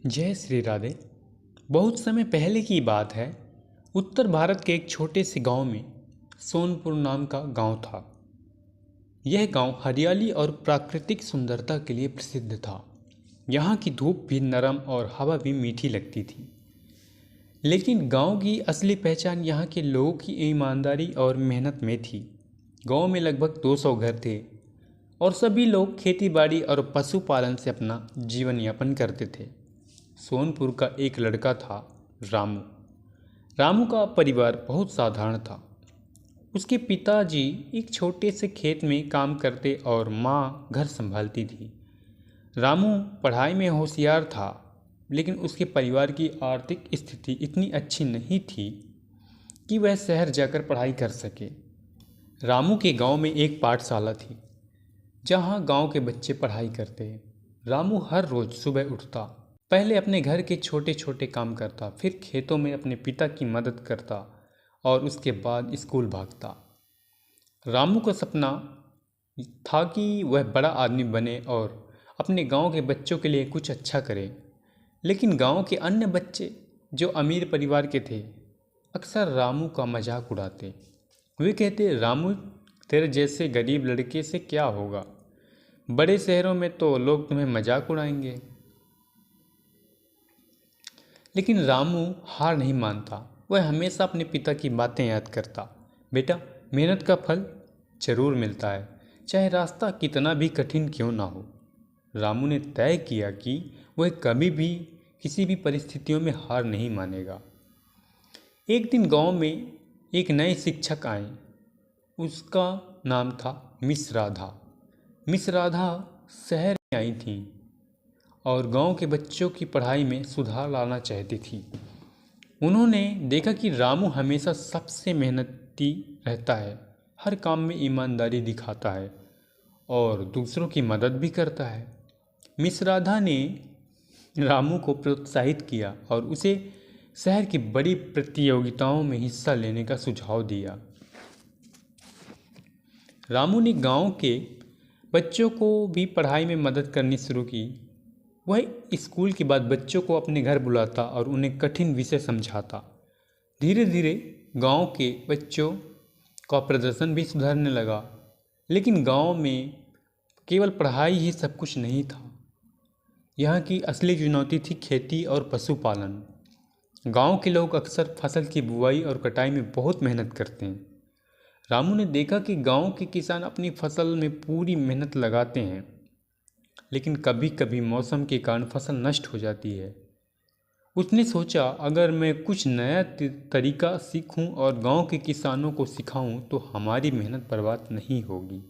जय श्री राधे। बहुत समय पहले की बात है। उत्तर भारत के एक छोटे से गांव में सोनपुर नाम का गांव था। यह गांव हरियाली और प्राकृतिक सुंदरता के लिए प्रसिद्ध था। यहाँ की धूप भी नरम और हवा भी मीठी लगती थी। लेकिन गांव की असली पहचान यहाँ के लोगों की ईमानदारी और मेहनत में थी। गांव में लगभग 200 घर थे और सभी लोग खेतीबाड़ी और पशुपालन से अपना जीवन यापन करते थे। सोनपुर का एक लड़का था, रामू। रामू का परिवार बहुत साधारण था। उसके पिताजी एक छोटे से खेत में काम करते और माँ घर संभालती थी। रामू पढ़ाई में होशियार था, लेकिन उसके परिवार की आर्थिक स्थिति इतनी अच्छी नहीं थी कि वह शहर जाकर पढ़ाई कर सके। रामू के गांव में एक पाठशाला थी, जहां गांव के बच्चे पढ़ाई करते। रामू हर रोज सुबह उठता, पहले अपने घर के छोटे छोटे काम करता, फिर खेतों में अपने पिता की मदद करता और उसके बाद स्कूल भागता। रामू का सपना था कि वह बड़ा आदमी बने और अपने गांव के बच्चों के लिए कुछ अच्छा करे। लेकिन गांव के अन्य बच्चे जो अमीर परिवार के थे, अक्सर रामू का मजाक उड़ाते। वे कहते, रामू तेरे जैसे गरीब लड़के से क्या होगा, बड़े शहरों में तो लोग तुम्हें मजाक उड़ाएंगे। लेकिन रामू हार नहीं मानता। वह हमेशा अपने पिता की बातें याद करता। बेटा, मेहनत का फल जरूर मिलता है, चाहे रास्ता कितना भी कठिन क्यों ना हो। रामू ने तय किया कि वह कभी भी किसी भी परिस्थितियों में हार नहीं मानेगा। एक दिन गांव में एक नए शिक्षक आए। उसका नाम था मिस राधा। मिस राधा शहर में आई थी और गांव के बच्चों की पढ़ाई में सुधार लाना चाहती थी। उन्होंने देखा कि रामू हमेशा सबसे मेहनती रहता है, हर काम में ईमानदारी दिखाता है और दूसरों की मदद भी करता है। मिस राधा ने रामू को प्रोत्साहित किया और उसे शहर की बड़ी प्रतियोगिताओं में हिस्सा लेने का सुझाव दिया। रामू ने गांव के बच्चों को भी पढ़ाई में मदद करनी शुरू की। वह स्कूल के बाद बच्चों को अपने घर बुलाता और उन्हें कठिन विषय समझाता। धीरे धीरे गांव के बच्चों का प्रदर्शन भी सुधरने लगा। लेकिन गांव में केवल पढ़ाई ही सब कुछ नहीं था। यहाँ की असली चुनौती थी खेती और पशुपालन। गांव के लोग अक्सर फसल की बुआई और कटाई में बहुत मेहनत करते हैं। रामू ने देखा कि गांव के किसान अपनी फसल में पूरी मेहनत लगाते हैं, लेकिन कभी कभी मौसम के कारण फसल नष्ट हो जाती है। उसने सोचा, अगर मैं कुछ नया तरीका सीखूं और गांव के किसानों को सिखाऊं तो हमारी मेहनत बर्बाद नहीं होगी।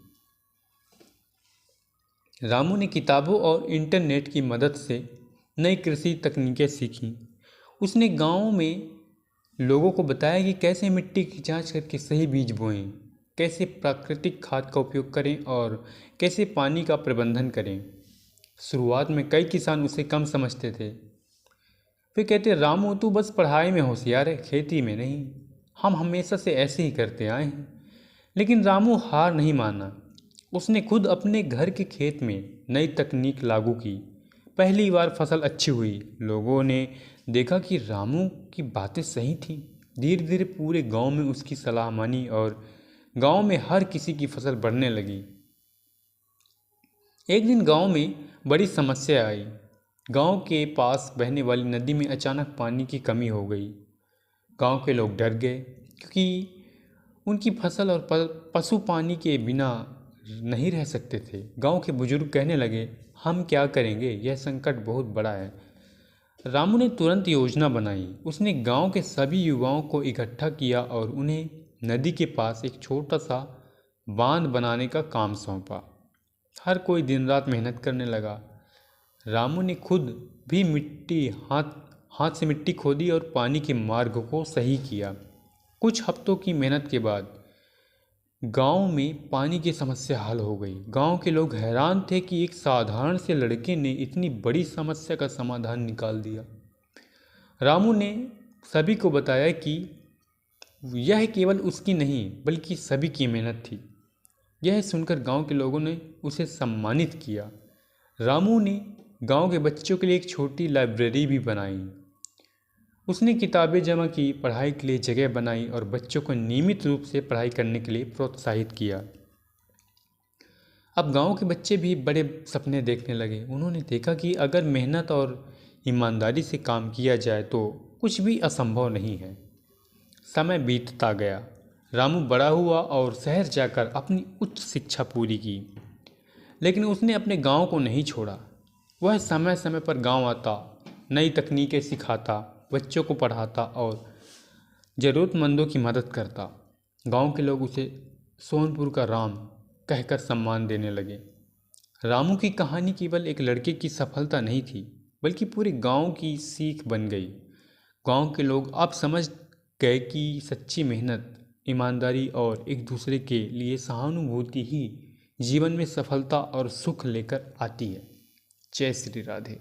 रामू ने किताबों और इंटरनेट की मदद से नई कृषि तकनीकें सीखीं। उसने गांव में लोगों को बताया कि कैसे मिट्टी की जांच करके सही बीज बोएं, कैसे प्राकृतिक खाद का उपयोग करें और कैसे पानी का प्रबंधन करें। शुरुआत में कई किसान उसे कम समझते थे। वे कहते, रामू तू बस पढ़ाई में होशियार है, खेती में नहीं। हम हमेशा से ऐसे ही करते आए हैं। लेकिन रामू हार नहीं माना। उसने खुद अपने घर के खेत में नई तकनीक लागू की। पहली बार फसल अच्छी हुई। लोगों ने देखा कि रामू की बातें सही थीं। धीरे धीरे पूरे गांव में उसकी सलाह मानी और गांव में हर किसी की फसल बढ़ने लगी। एक दिन गांव में बड़ी समस्या आई। गांव के पास बहने वाली नदी में अचानक पानी की कमी हो गई। गांव के लोग डर गए, क्योंकि उनकी फसल और पशु पानी के बिना नहीं रह सकते थे। गांव के बुजुर्ग कहने लगे, हम क्या करेंगे, यह संकट बहुत बड़ा है। रामू ने तुरंत योजना बनाई। उसने गांव के सभी युवाओं को इकट्ठा किया और उन्हें नदी के पास एक छोटा सा बांध बनाने का काम सौंपा। हर कोई दिन रात मेहनत करने लगा। रामू ने खुद भी हाथ से मिट्टी खोदी और पानी के मार्ग को सही किया। कुछ हफ्तों की मेहनत के बाद गांव में पानी की समस्या हल हो गई। गांव के लोग हैरान थे कि एक साधारण से लड़के ने इतनी बड़ी समस्या का समाधान निकाल दिया। रामू ने सभी को बताया कि यह केवल उसकी नहीं बल्कि सभी की मेहनत थी। यह सुनकर गांव के लोगों ने उसे सम्मानित किया। रामू ने गांव के बच्चों के लिए एक छोटी लाइब्रेरी भी बनाई। उसने किताबें जमा की, पढ़ाई के लिए जगह बनाई और बच्चों को नियमित रूप से पढ़ाई करने के लिए प्रोत्साहित किया। अब गांव के बच्चे भी बड़े सपने देखने लगे। उन्होंने देखा कि अगर मेहनत और ईमानदारी से काम किया जाए तो कुछ भी असंभव नहीं है। समय बीतता गया। रामू बड़ा हुआ और शहर जाकर अपनी उच्च शिक्षा पूरी की, लेकिन उसने अपने गांव को नहीं छोड़ा। वह समय समय पर गांव आता, नई तकनीकें सिखाता, बच्चों को पढ़ाता और ज़रूरतमंदों की मदद करता। गांव के लोग उसे सोनपुर का राम कहकर सम्मान देने लगे। रामू की कहानी केवल एक लड़के की सफलता नहीं थी, बल्कि पूरे गांव की सीख बन गई। गांव के लोग अब समझ गए कि सच्ची मेहनत, ईमानदारी और एक दूसरे के लिए सहानुभूति ही जीवन में सफलता और सुख लेकर आती है। जय श्री राधे।